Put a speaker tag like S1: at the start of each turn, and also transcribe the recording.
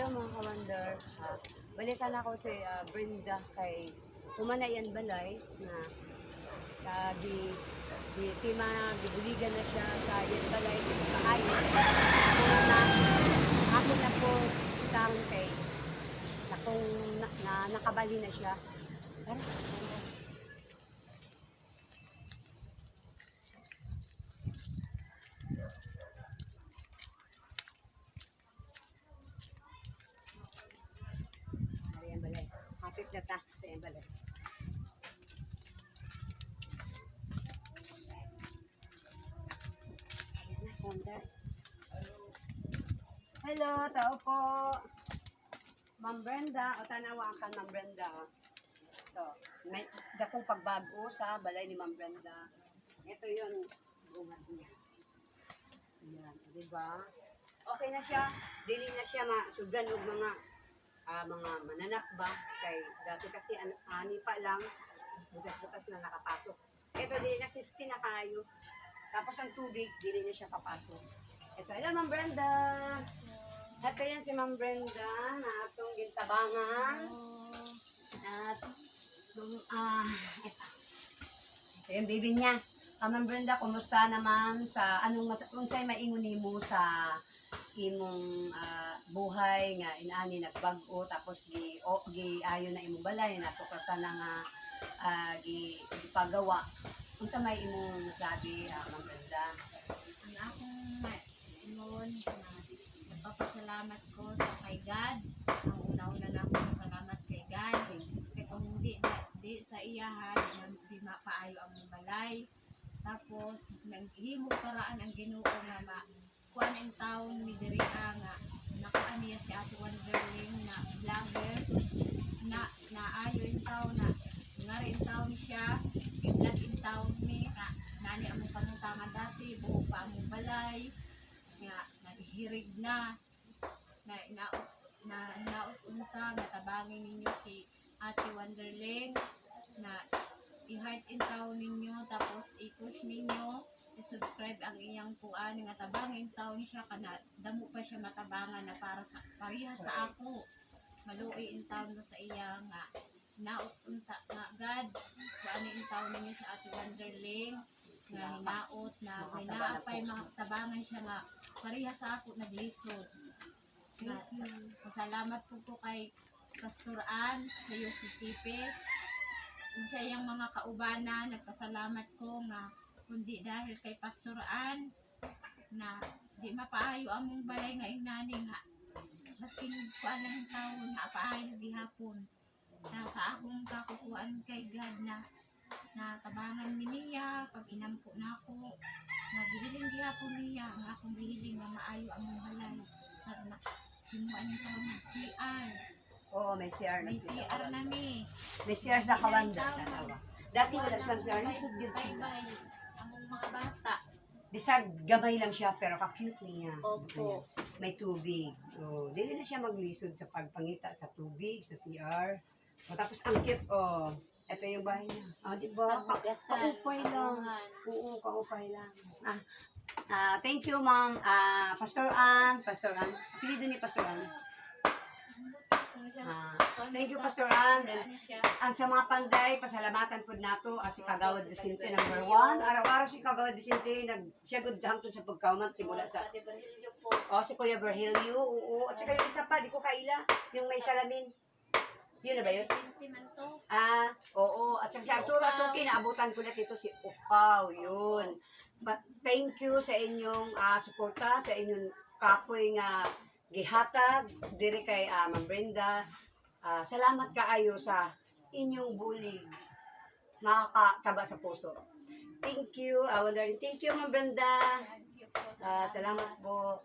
S1: Hello mga ka-wonder. Balikan ako si Brenda kay Humanayan Balay na di tima gibuligan na siya sa yan balay di kaayo. Ako na po sitang kay nakong nakabali na siya. Ayan balay. Hapit na ta sa yan balay. Hello, tao po. Ma'am Brenda, o tanawa ang Ma'am Brenda. Ito, may dakong pagbago sa balay ni Ma'am Brenda. Ito yun, bunga niya. Ayan, diba? Okay na siya. Dili na siya masugan og mga mananak ba? Kay dati kasi ani pa lang, butas-butas na nakapasok. Ito, dili na safety na kayo. Tapos ang tubig, dili na siya papasok. Ito, hello Ma'am Brenda. At yan si Ma'am Brenda na atong gintabangan. At ito yung baby niya. Ma'am Brenda, kumusta naman sa unsay maingon nimo sa imong buhay nga inani nagbag-o tapos gi ayo na imong balay nato ka sana nga gipagawa. Unsa may imong masabi, Ma'am Brenda?
S2: Ang akong ingon nagpapasalamat ko sa kay God. Ang una-una na akong salamat kay God. Kaya kung di sa iyahan, di mapaayo ang balay. Tapos, naghimog paraan ang Ginoo nga kuan ang taon ni Diriha nga nakuan niya si Ate Wonderling na vlogger na naayo yung taon na ngari yung taon siya i-vlog yung taon ni nani among pangutangan dati buo pa among balay nga naghirig na naot unta nga tabangin ninyo si Ate Wonderling na i-heart in taon ninyo tapos i-push ninyo i-subscribe ang iyang kuan nga tabangin taon siya kana damo pa siya matabangan na para sa parehas sa ako maluoy in taon sa iya nga naot unta nga God kuan in taon ninyo sa Ate Wonderling nga hinaot na may naapay mga tabangan siya nga parehas sa ako naglisod nga pasalamat po kay Pastor Ann sa UCCP sa iyang mga kaubanan nagpasalamat ko nga kundi dahil kay Pastor Ann na di mapaayo among balay nga inani nga maski kuan ng taon na paayo gihapon sa akong kakukuan kay God na tabangan niya pag inampo na ako nga gihiling gihapon niya nga akong gihiling nga maayo among balay at himuan nito ng CR.
S1: Oo, may CR na
S2: May CR nami.
S1: May CR sa Kawanda. Dati wala silang CR. Lisod yun sila.
S2: Among mga bata.
S1: Bisag gamay lang siya pero ka-cute niya.
S2: Opo.
S1: May tubig. Oh, dili na siya maglisod sa pagpangita sa tubig, sa CR. O, tapos ang cute, oh. Ito yung bahay niya. Ah, di ba? Kaupay lang. Oo, kaupay lang. Thank you, Ma'am. Pastor Ann. Apelido ni Pastor Ann. Thank you, Pastor Ann. And sa mga panday, pasalamatan po nato si Kagawad Vicente #1. Araw-araw si Kagawad Vicente siya good hangtod sa pagkaumat simula sa si Kuya Virgilio. Oo. At saka yung isa pa, di ko kaila, yung may salamin. Yun na ba yun? Oo. At saka si Arturo Suki, naabutan ko na dito si Upaw. Yun. But thank you sa inyong suporta, sa inyong kapoy nga gihatag diri kay Ma'am Brenda. Salamat kaayo sa inyong bulig. Nakakataba sa puso. Thank you. Thank you, Ma'am Brenda. Salamat po.